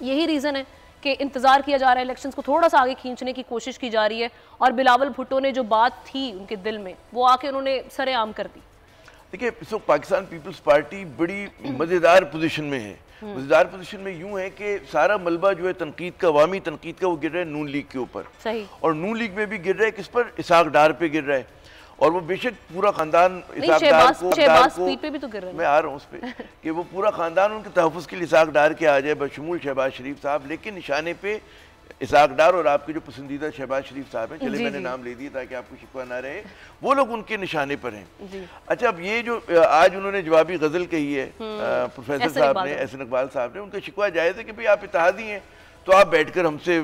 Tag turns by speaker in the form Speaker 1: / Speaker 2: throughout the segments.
Speaker 1: यही रीज़न है कि इंतज़ार किया जा रहा है, इलेक्शंस को थोड़ा सा आगे खींचने की कोशिश की जा रही है, और बिलावल भुट्टो ने जो बात थी उनके दिल में वो आके उन्होंने सरेआम कर दी।
Speaker 2: देखिए, इस वक्त पाकिस्तान पीपल्स पार्टी बड़ी मज़ेदार पोजीशन में है। मज़ेदार पोजीशन में यूं है कि सारा मलबा जो है तनकीद का, अवामी तनकीद का, वो गिर रहा है नून लीग के ऊपर।
Speaker 1: सही।
Speaker 2: और नून लीग में भी गिर रहा है किस पर? इसहाक डार पे गिर रहा है। और वो बेशक पूरा खानदान इसहाक डार को
Speaker 1: पे भी तो गिर रहा है।
Speaker 2: मैं आ रहा हूँ उस पर कि वो पूरा खानदान उनके तहफ़्फ़ुज़ के लिए इसहाक डार के आ जाए, बशमूल शहबाज शरीफ साहब, लेकिन निशाने पे इसहाक डार और आपके जो पसंदीदा शहबाज शरीफ साहब हैं, चले मैंने नाम ले दिया ताकि आपको शिकवा ना रहे, वो लोग उनके निशाने पर हैं। अच्छा, अब ये जो आज उन्होंने जवाबी गजल कही है प्रोफेसर साहब ने, एहसन इकबाल साहब ने, उनका शिकवा जायज़ है कि भाई आप इत्तेहादी हैं तो आप बैठकर हमसे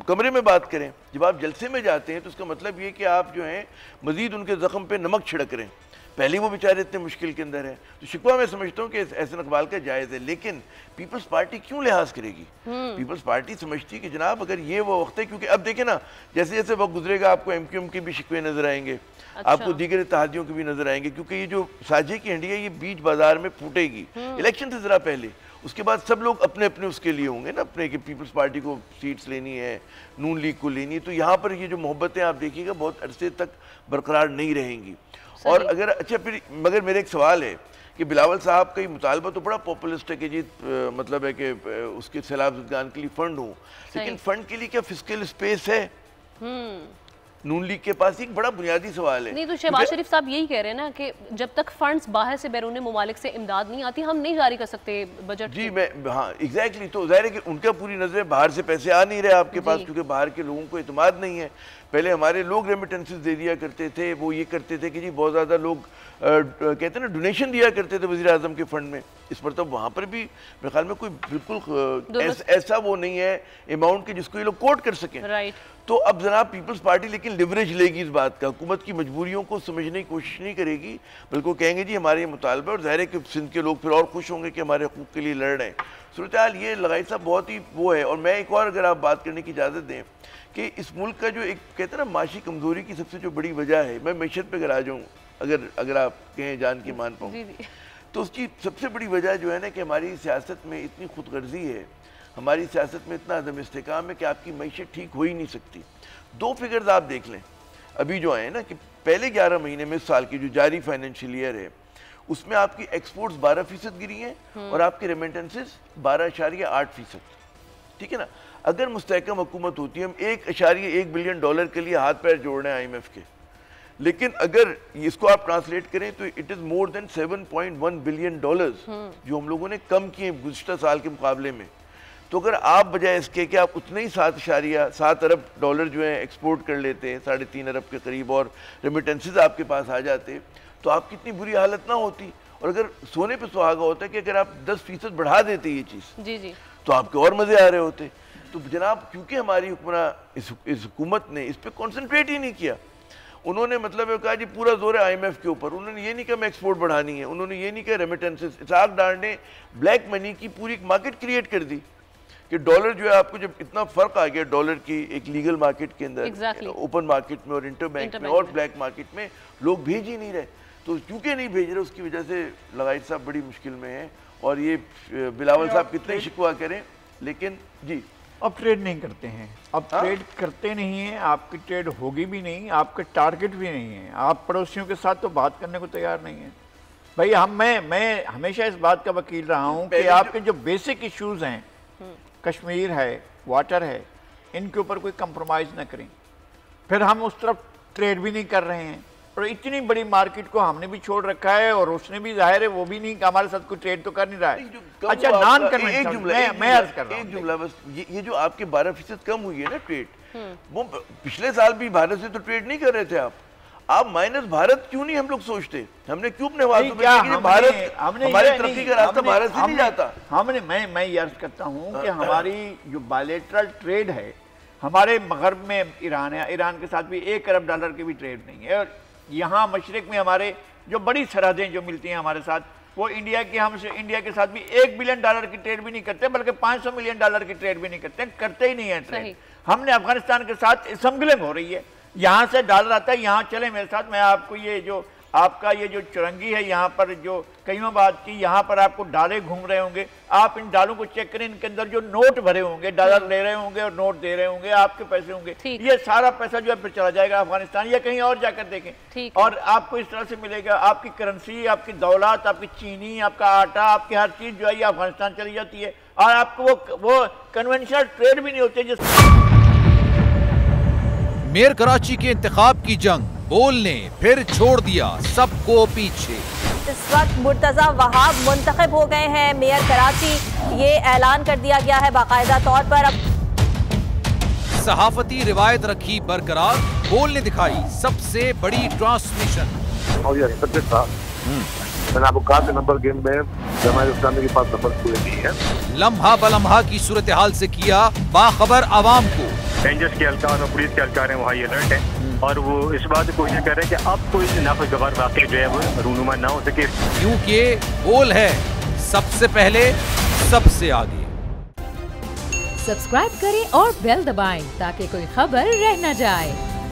Speaker 2: कमरे में बात करें। जब आप जलसे में जाते हैं तो उसका मतलब ये कि आप जो हैं मजीद उनके ज़ख्म पे नमक छिड़क रहे हैं। पहले वो बेचारे इतने मुश्किल के अंदर हैं, तो शिकवा मैं समझता हूँ कि एहसन इकबाल का जायज़ है, लेकिन पीपल्स पार्टी क्यों लिहाज करेगी? पीपल्स पार्टी समझती कि जनाब अगर ये वो वक्त है, क्योंकि अब देखें ना, जैसे जैसे वक्त गुजरेगा आपको MQM के भी शिकवे नजर आएंगे, आपको दीगर इत्तेहादियों के भी नजर आएंगे, क्योंकि ये जो साझे की हंडी है ये बीच बाजार में फूटेगी। इलेक्शन से ज़रा पहले, उसके बाद सब लोग अपने अपने उसके लिए होंगे ना, अपने कि पीपल्स पार्टी को सीट्स लेनी है, नून लीग को लेनी है, तो यहाँ पर ये जो मोहब्बतें आप देखिएगा बहुत अरसे तक बरकरार नहीं रहेंगी। और अगर अच्छा फिर मगर मेरा एक सवाल है कि बिलावल साहब का ये मुतालबा तो बड़ा पॉपुलिस्ट है कि जी मतलब है कि उसके सैलाब ज़दगान के लिए फ़ंड हो, लेकिन फ़ंड के लिए क्या फिस्कल स्पेस है नून लीग के पास? एक बड़ा बुनियादी सवाल है।
Speaker 1: नहीं तो शहबाज शरीफ साहब यही कह रहे हैं ना कि जब तक फंड्स बाहर से बैरून मुमालिक से इमदाद नहीं आती हम नहीं जारी कर सकते बजट।
Speaker 2: जी मैं हाँ एग्जैक्टली, तो जाहिर है कि उनका पूरी नजर बाहर से पैसे आ नहीं रहे आपके पास, क्योंकि बाहर के लोगों को इत्मीनान नहीं है। पहले हमारे लोग रेमिटेंसेस दे दिया करते थे, वो ये करते थे कि जी बहुत ज़्यादा लोग कहते हैं ना डोनेशन दिया करते थे वज़ीर आज़म के फंड में। इस पर तो वहाँ पर भी मेरे ख्याल में कोई बिल्कुल ऐसा वो नहीं है अमाउंट के जिसको ये लोग कोट कर सकें।
Speaker 1: राइट।
Speaker 2: तो अब जनाब पीपल्स पार्टी लेकिन लिवरेज लेगी इस बात का, हुकूमत की मजबूरियों को समझने की कोशिश नहीं करेगी, बल्कि कहेंगे जी हमारे ये मुतालबा, और ज़ाहिर है कि सिंध के लोग फिर और खुश होंगे कि हमारे हकूक़ के लिए लड़ रहे हैं। सूरत हाल ये लगाई साहब बहुत ही वो है। और मैं एक और अगर आप बात करने की इजाज़त दें कि इस मुल्क का जो एक कहते हैं ना माशी कमज़ोरी की सबसे जो बड़ी वजह है, मैं मैशत पर अगर आ जाऊँ, अगर आप कहें जान के मान पाऊँ, तो उसकी सबसे बड़ी वजह जो है ना कि हमारी सियासत में इतनी खुदगर्जी है, हमारी सियासत में इतना अदम इस्तेकाम है कि आपकी मैशत ठीक हो ही नहीं सकती। दो फिगर्स आप देख लें अभी जो आए ना कि पहले 11 महीने में इस साल की जो जारी फाइनेंशियल ईयर है उसमें आपकी एक्सपोर्ट्स 12% गिरी हैं और आपके रेमिटेंसेस 12.8%। ठीक है ना, अगर मुस्तहकम हुकूमत होती है, हम 1.1 बिलियन डॉलर के लिए हाथ पैर जोड़ रहे हैं IMF के, लेकिन अगर इसको आप ट्रांसलेट करें तो it is more than 7.1 billion dollars जो हम लोगों ने कम किए गुज़िश्ता साल के मुकाबले में। तो अगर आप बजाय इसके कि आप उतने ही 7.7 अरब डॉलर जो है एक्सपोर्ट कर लेते हैं, 3.5 अरब के करीब, और रेमिटेंसेस आपके पास आ जाते, तो आपकी इतनी बुरी हालत ना होती। और अगर सोने पे सुहागा होता है कि अगर आप 10% बढ़ा देते ये चीज़ जी तो आपके और मज़े आ रहे होते। तो जनाब क्योंकि हमारी हुक्मरान इस हुकूमत ने इस पर कॉन्सेंट्रेट ही नहीं किया, उन्होंने मतलब कहा जी पूरा जोर है IMF के ऊपर, उन्होंने ये नहीं कहा मैं एक्सपोर्ट बढ़ानी है, उन्होंने ये नहीं कहा रेमिटेंसेस। इसहाक डार ने ब्लैक मनी की पूरी एक मार्केट क्रिएट कर दी कि डॉलर जो है आपको जब इतना फर्क आ गया डॉलर की एक लीगल मार्केट के अंदर ओपन मार्केट में और इंटर बैंक में और ब्लैक मार्केट में, लोग भेज ही नहीं रहे। तो क्योंकि नहीं भेज रहे उसकी वजह से लगाई साहब बड़ी मुश्किल में है। और ये बिलावल साहब कितने शिकवा करें, लेकिन जी
Speaker 3: अब ट्रेड नहीं करते हैं, अब ट्रेड करते नहीं हैं, आपकी ट्रेड होगी भी नहीं, आपके टारगेट भी नहीं है, आप पड़ोसियों के साथ तो बात करने को तैयार नहीं है भाई। मैं हमेशा इस बात का वकील रहा हूँ कि आपके जो बेसिक इश्यूज हैं, कश्मीर है, वाटर है, इनके ऊपर कोई कंप्रोमाइज़ ना करें। फिर हम उस तरफ ट्रेड भी नहीं कर रहे हैं, और इतनी बड़ी मार्केट को हमने भी छोड़ रखा है और उसने भी, जाहिर है वो भी नहीं, हमारे साथ कोई ट्रेड तो कर नहीं रहा है। अच्छा नॉन कन्वेंशनल, मैं अर्ज कर रहा हूं,
Speaker 2: एक जुमला बस, ये जो आपके 12% कम हुई है ना ट्रेड, वो पिछले साल भी भारत से तो ट्रेड नहीं कर रहे थे आप माइनस भारत क्यों नहीं हम लोग सोचते? हमने क्यों अपने भारत हमारी तरक्की का रास्ता भारत से नहीं जाता?
Speaker 3: मैं ये अर्ज करता हूँ कि हमारी जो बायलैटरल ट्रेड है हमारे मगरब में ईरान है, ईरान के साथ भी 1 अरब डॉलर की भी ट्रेड नहीं है। और यहाँ मशरिक में हमारे जो बड़ी सरहदें जो मिलती हैं हमारे साथ, वो इंडिया के साथ भी 1 बिलियन डॉलर की ट्रेड भी नहीं करते, बल्कि 500 मिलियन डॉलर की ट्रेड भी नहीं करते ही नहीं है ट्रेड। हमने अफगानिस्तान के साथ स्मगलिंग हो रही है, यहाँ से डॉलर आता है, यहाँ चले मेरे साथ, मैं आपको ये जो आपका ये जो चुरंगी है यहाँ पर जो कईयों बात की, यहाँ पर आपको डाले घूम रहे होंगे, आप इन डालों को चेक करें, इनके अंदर जो नोट भरे होंगे, डॉलर ले रहे होंगे और नोट दे रहे होंगे, आपके पैसे होंगे, ये सारा पैसा जो है फिर चला जाएगा अफगानिस्तान या कहीं और जाकर देखें, और आपको इस तरह से मिलेगा आपकी करेंसी, आपकी दौलत, आपकी चीनी, आपका आटा, आपकी हर चीज जो है ये अफगानिस्तान चली जाती है, और आपको वो कन्वेंशनल ट्रेड भी नहीं होते। जिस
Speaker 4: मेयर कराची के इंतखाब की जंग, बोल ने फिर छोड़ दिया सबको पीछे।
Speaker 5: इस वक्त मुर्तजा वहाब मुंतखब हो गए हैं मेयर कराची, ये ऐलान कर दिया गया है बाकायदा तौर पर। अब
Speaker 4: सहाफती रिवायत रखी बरकरार, बोल ने दिखाई सबसे बड़ी ट्रांसमिशन।
Speaker 6: मैंने आपको कहा नंबर गेम में जमात इस्लामी के पास नंबर पूरे नहीं है।
Speaker 4: लम्हा बलम्हा की सूरत हाल से किया बाखबर आवाम को।
Speaker 7: रेंजर्स के एहलकार और पुलिस के एहलकार हैं, वहाँ ये अलर्ट है और वो इस बात की कोशिश कर रहे हैं कि अब कोई नाखुशगवार वाक़या जो है वो रूनुमा ना हो सके,
Speaker 4: क्योंकि बोल है सबसे पहले सबसे आगे।
Speaker 8: सब्सक्राइब करें और बेल दबाएं ताकि कोई खबर रह न जाए।